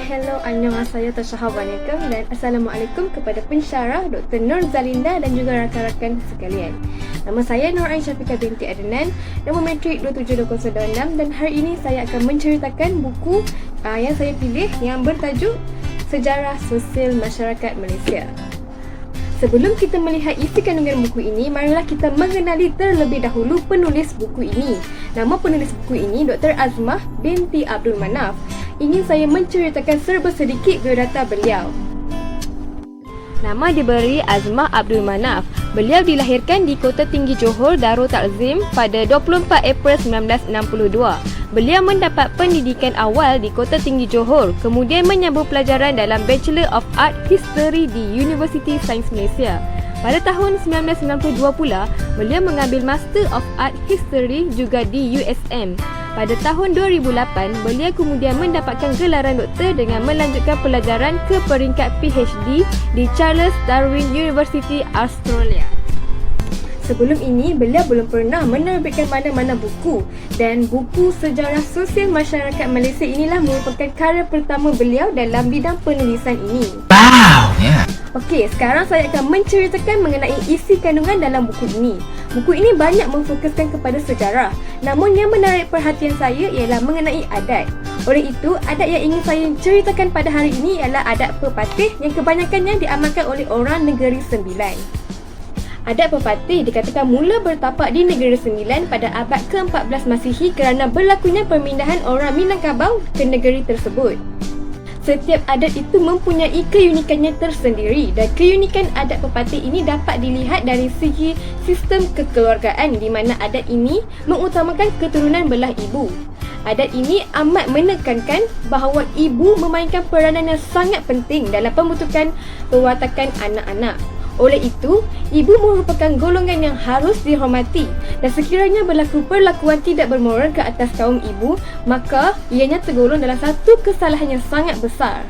Hello, annyeonghaseyo, tashahawanekum dan Assalamualaikum kepada pensyarah Dr. Nur Zalinda dan juga rakan-rakan sekalian. Nama saya Nur Ain Syafiqah binti Adnan, nombor matrik 27226, dan hari ini saya akan menceritakan buku yang saya pilih yang bertajuk Sejarah Sosial Masyarakat Malaysia. Sebelum kita melihat isi kandungan buku ini, marilah kita mengenali terlebih dahulu penulis buku ini. Nama penulis buku ini Dr. Azmah binti Abdul Manaf. Ingin saya menceritakan serba sedikit biodata beliau. Nama diberi Azmah Abdul Manaf. Beliau dilahirkan di Kota Tinggi Johor, Darul Takzim pada 24 April 1962. Beliau mendapat pendidikan awal di Kota Tinggi Johor, kemudian menyambung pelajaran dalam Bachelor of Art History di Universiti Sains Malaysia. Pada tahun 1992 pula, beliau mengambil Master of Art History juga di USM. Pada tahun 2008, beliau kemudian mendapatkan gelaran doktor dengan melanjutkan pelajaran ke peringkat PhD di Charles Darwin University, Australia. Sebelum ini, beliau belum pernah menerbitkan mana-mana buku, dan buku Sejarah Sosial Masyarakat Malaysia inilah merupakan karya pertama beliau dalam bidang penulisan ini. Wow, yeah. Okey, sekarang saya akan menceritakan mengenai isi kandungan dalam buku ini. Buku ini banyak memfokuskan kepada sejarah, namun yang menarik perhatian saya ialah mengenai adat. Oleh itu, adat yang ingin saya ceritakan pada hari ini ialah adat pepatih yang kebanyakannya diamalkan oleh orang Negeri Sembilan. Adat pepatih dikatakan mula bertapak di Negeri Sembilan pada abad ke-14 Masihi kerana berlakunya pemindahan orang Minangkabau ke negeri tersebut. Setiap adat itu mempunyai keunikannya tersendiri, dan keunikan adat pepatih ini dapat dilihat dari segi sistem kekeluargaan di mana adat ini mengutamakan keturunan belah ibu. Adat ini amat menekankan bahawa ibu memainkan peranan yang sangat penting dalam pembentukan perwatakan anak-anak. Oleh itu, ibu merupakan golongan yang harus dihormati, dan sekiranya berlaku perlakuan tidak bermoral ke atas kaum ibu, maka ianya tergolong dalam satu kesalahan yang sangat besar.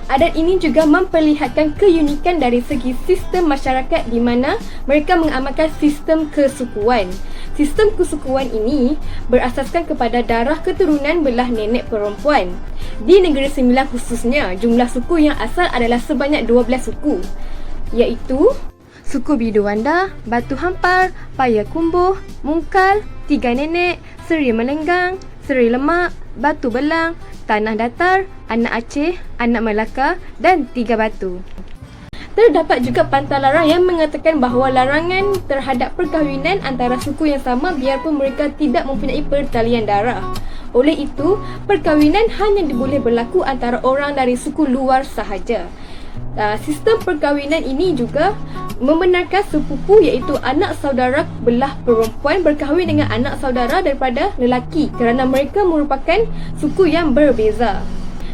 Adat ini juga memperlihatkan keunikan dari segi sistem masyarakat di mana mereka mengamalkan sistem kesukuan. Sistem kesukuan ini berasaskan kepada darah keturunan belah nenek perempuan. Di Negeri Sembilan khususnya, jumlah suku yang asal adalah sebanyak 12 suku, iaitu suku Biduanda, Batu Hampar, Paya Kumbuh, Mungkal, Tiga Nenek, Seri Melenggang, Seri Lemak, Batu Belang, Tanah Datar, Anak Aceh, Anak Melaka dan Tiga Batu. Terdapat juga pantang larang yang mengatakan bahawa larangan terhadap perkahwinan antara suku yang sama biarpun mereka tidak mempunyai pertalian darah. Oleh itu, perkahwinan hanya boleh berlaku antara orang dari suku luar sahaja. Sistem perkahwinan ini juga membenarkan sepupu iaitu anak saudara belah perempuan berkahwin dengan anak saudara daripada lelaki kerana mereka merupakan suku yang berbeza.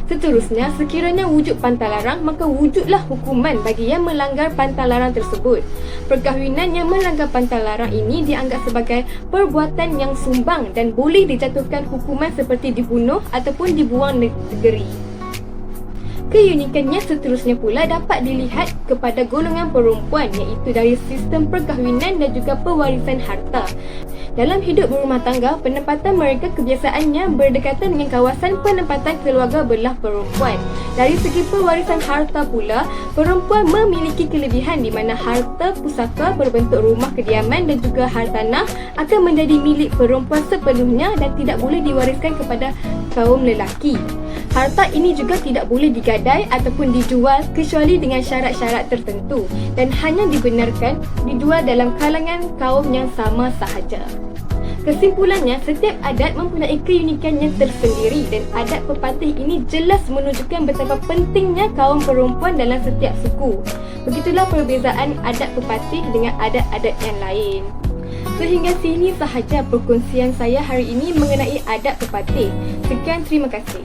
Seterusnya, sekiranya wujud pantang larang, maka wujudlah hukuman bagi yang melanggar pantang larang tersebut. Perkahwinan yang melanggar pantang larang ini dianggap sebagai perbuatan yang sumbang dan boleh dijatuhkan hukuman seperti dibunuh ataupun dibuang negeri. Keunikannya seterusnya pula dapat dilihat kepada golongan perempuan, iaitu dari sistem perkahwinan dan juga pewarisan harta. Dalam hidup berumah tangga, penempatan mereka kebiasaannya berdekatan dengan kawasan penempatan keluarga belah perempuan. Dari segi pewarisan harta pula, perempuan memiliki kelebihan di mana harta pusaka berbentuk rumah kediaman dan juga hartanah akan menjadi milik perempuan sepenuhnya dan tidak boleh diwariskan kepada kaum lelaki. Harta ini juga tidak boleh digadai ataupun dijual kecuali dengan syarat-syarat tertentu dan hanya dibenarkan dijual dalam kalangan kaum yang sama sahaja. Kesimpulannya, setiap adat mempunyai keunikannya tersendiri dan adat pepatih ini jelas menunjukkan betapa pentingnya kaum perempuan dalam setiap suku. Begitulah perbezaan adat pepatih dengan adat-adat yang lain. Sehingga sini sahaja perkongsian saya hari ini mengenai adat pepatih. Sekian, terima kasih.